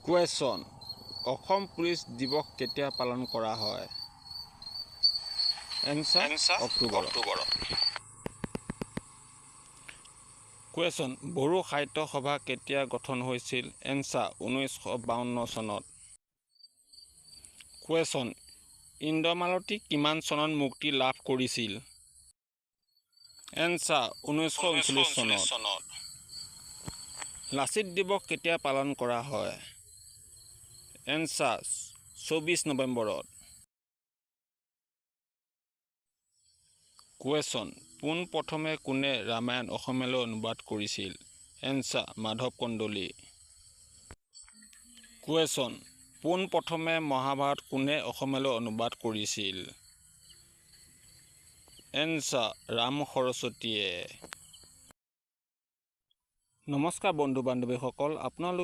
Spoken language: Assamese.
কুৱেশ্যন অসম পুলিচ দিৱস কেতিয়া পালন কৰা হয়? এনচাৰ অক্টোবৰ। কুৱেশ্যন বড়ো সাহিত্য সভা কেতিয়া গঠন হৈছিল? এনচাৰ 1952 চনত। কুৱেশ্যন ইন্দ্ৰমালতী কিমান চনত মুক্তি লাভ কৰিছিল? এনচাৰ 1939 চনত। লাচিত দিৱস কেতিয়া পালন কৰা হয়? এনচাৰ 24 নৱেম্বৰত। কুৱেশ্যন পোনপ্ৰথমে কোনে ৰামায়ণ অসমীয়ালৈ অনুবাদ কৰিছিল? এনচাৰ মাধৱ কন্দলী। কুৱেশ্যন পোনপ্ৰথমে মহাভাৰত কোনে অসমীয়ালৈ অনুবাদ কৰিছিল? এনচাৰ ৰাম সৰস্বতীয়ে। নমস্কাৰ বন্ধু বান্ধৱীসকল, আপোনালোক